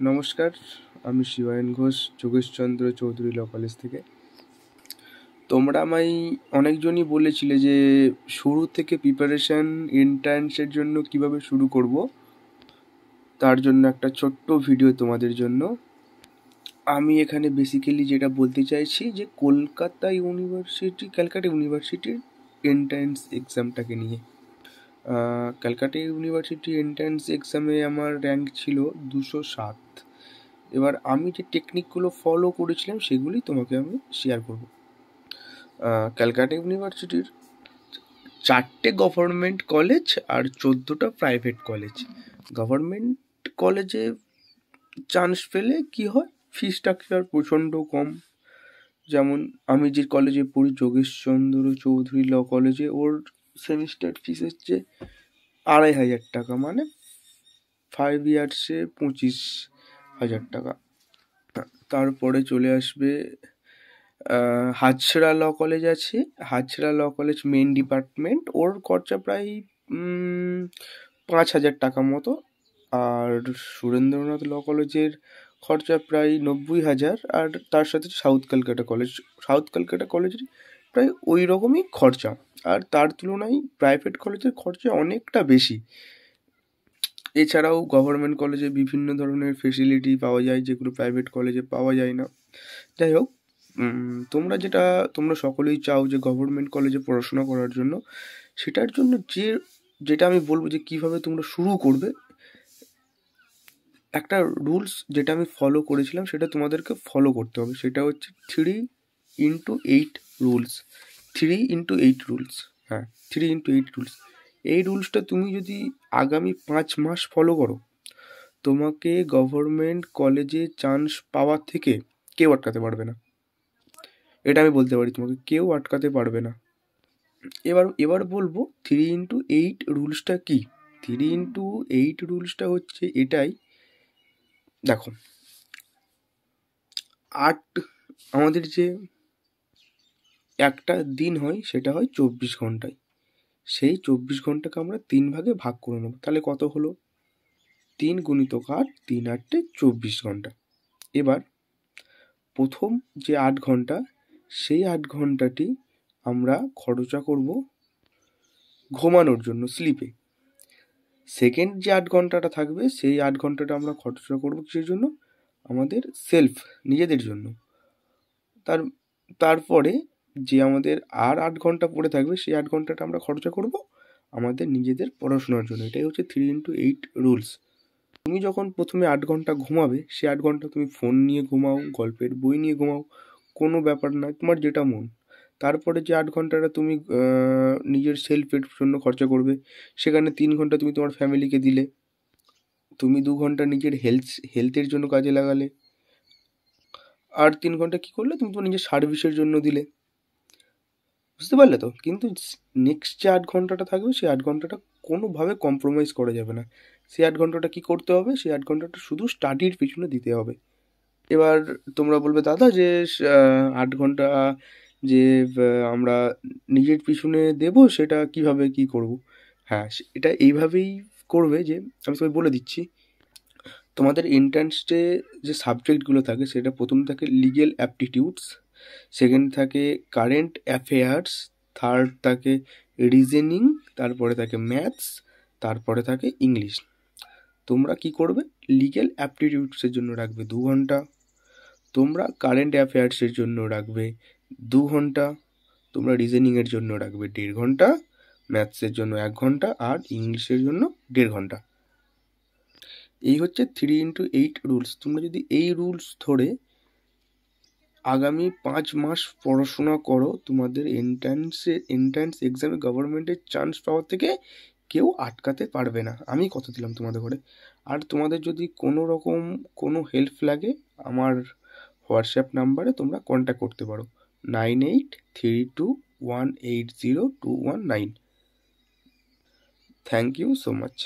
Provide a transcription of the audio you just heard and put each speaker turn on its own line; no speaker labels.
নমস্কার, আমি Shibayan Ghosh, Jogeshchandra Chowdhury law college থেকে। তোমরা আমায় অনেকজনই বলেছিলে যে শুরু থেকে প্রিপারেশান এন্ট্রান্সের জন্য কিভাবে শুরু করব, তার জন্য একটা ছোট্ট ভিডিও তোমাদের জন্য। আমি এখানে বেসিক্যালি যেটা বলতে চাইছি যে ক্যালকাটা ইউনিভার্সিটির এন্ট্রান্স এক্সামটাকে নিয়ে। ক্যালকাটা ইউনিভার্সিটি এন্ট্রান্স এক্সামে আমার র্যাঙ্ক ছিল 207। এবার আমি যে টেকনিকগুলো ফলো করেছিলাম সেগুলি তোমাকে আমি শেয়ার করব। ক্যালকাটা ইউনিভার্সিটির 4টে গভর্নমেন্ট কলেজ আর 14টা প্রাইভেট কলেজ। গভর্নমেন্ট কলেজে চান্স পেলে কি হয়, ফি স্ট্রাকচার প্রচণ্ড কম। যেমন আমি যে কলেজে পড়ি, যোগেশচন্দ্র চৌধুরী ল কলেজে, ওর সেমিস্টার ফিস হচ্ছে 2,500 টাকা, মানে 5 ইয়ার্সে 25,000 টাকা। তারপরে চলে আসবে হাজরা ল কলেজ আছে। Hazra law college main department, ওর খরচা প্রায় 5,000 টাকা মতো। আর সুরেন্দ্রনাথ ল কলেজের খরচা প্রায় 90,000। আর তার সাথে সাউথ কলকাতা কলেজের প্রায় ওই রকমই খরচা। আর তার তুলনায় প্রাইভেট কলেজের খরচা অনেকটা বেশি। এছাড়াও গভর্নমেন্ট কলেজে বিভিন্ন ধরনের ফেসিলিটি পাওয়া যায় যেগুলো প্রাইভেট কলেজে পাওয়া যায় না। যাই হোক, তোমরা সকলেই চাও যে গভর্নমেন্ট কলেজে পড়াশোনা করার জন্য। সেটার জন্য যেটা আমি বলবো যে কিভাবে তোমরা শুরু করবে, একটা রুলস যেটা আমি ফলো করেছিলাম সেটা তোমাদেরকে ফলো করতে হবে। সেটা হচ্ছে 3x8 রুলস। 3x8 রুলস, হ্যাঁ, 3x8 রুলস। এই রুলসটা তুমি যদি আগামী 5 মাস ফলো করো, তোমাকে গভর্নমেন্ট কলেজে চান্স পাওয়ার থেকে কেউ আটকাতে পারবে না। এটা আমি বলতে পারি, তোমাকে কেউ আটকাতে পারবে না। এবার বলবো 3x8 রুলসটা কি। 3x8 রুলসটা হচ্ছে এটাই, দেখো, আমাদের যে একটা দিন হয় সেটা হয় 24 ঘন্টায়। সেই 24 ঘন্টাকে আমরা 3 ভাগে ভাগ করে নেব। তাহলে কত হলো? 3 × 8, 3 × 8 = 24 ঘন্টা। এবার প্রথম যে 8 ঘন্টা, সেই 8 ঘন্টাটি আমরা খরচা করব ঘুমানোর জন্য, স্লিপে। সেকেন্ড যে 8 ঘন্টাটা থাকবে, সেই 8 ঘন্টাটা আমরা খরচা করব কিসের জন্য? আমাদের নিজেদের জন্য। তারপরে যে আমাদের আর 8 ঘন্টা পড়ে থাকবে, সেই 8 ঘন্টাটা আমরা খরচা করব আমাদের নিজেদের পড়াশোনার জন্য। এটাই হচ্ছে 3x8 রুলস। তুমি যখন প্রথমে 8 ঘন্টা ঘুমাবে, সেই 8 ঘন্টা তুমি ফোন নিয়ে ঘুমাও, গল্পের বই নিয়ে ঘুমাও, কোনো ব্যাপার না, তোমার যেটা মন। তারপরে যে 8 ঘন্টাটা তুমি নিজের সেলফের জন্য খরচা করবে, সেখানে 3 ঘন্টা তুমি তোমার ফ্যামিলিকে দিলে, তুমি 2 ঘন্টা নিজের হেলথের জন্য কাজে লাগালে, আর 3 ঘন্টা কী করলে? তুমি তোমার নিজের সার্ভিসের জন্য দিলে। বুঝতে পারলে তো? কিন্তু নেক্সট যে 8 ঘন্টাটা থাকবে, সেই 8 ঘন্টাটা কোনোভাবে কম্প্রোমাইজ করা যাবে না। সেই 8 ঘন্টাটা কী করতে হবে? সেই 8 ঘন্টাটা শুধু স্টাডির পিছনে দিতে হবে। এবার তোমরা বলবে, দাদা যে 8 ঘন্টা যে আমরা নিজের পিছনে দেবো, সেটা কিভাবে কী করব? হ্যাঁ, এটা এইভাবেই করবে যে আমি তোমায় বলে দিচ্ছি। তোমাদের এন্ট্রান্সে যে সাবজেক্টগুলো থাকে, সেটা প্রথম থাকে লিগ্যাল অ্যাপটিটিউডস, সেকেন্ড থাকে কারেন্ট অ্যাফেয়ার্স, থার্ড থাকে রিজনিং, তারপরে থাকে ম্যাথস, তারপরে থাকে ইংলিশ। তোমরা কি করবে? লিগ্যাল অ্যাপটিটিউডসের জন্য রাখবে 2 ঘন্টা, তোমরা কারেন্ট অ্যাফেয়ার্সের জন্য রাখবে 2 ঘন্টা, তোমরা রিজনিংয়ের জন্য রাখবে 1.5 ঘন্টা, ম্যাথসের জন্য 1 ঘন্টা, আর ইংলিশের জন্য 1.5 ঘন্টা। এই হচ্ছে 3x8 রুলস। তোমরা যদি এই রুলস ধরে আগামী 5 মাস পড়াশোনা করো, তোমাদের এন্ট্রান্স এক্সামে গভর্নমেন্টের চান্স পাওয়ার থেকে কেউ আটকাতে পারবে না। আমি কথা দিলাম তোমাদের ঘরে। আর তোমাদের যদি কোনো রকম কোনো হেল্প লাগে, আমার হোয়াটসঅ্যাপ নাম্বারে তোমরা কন্ট্যাক্ট করতে পারো, 9832180219। Thank you so much.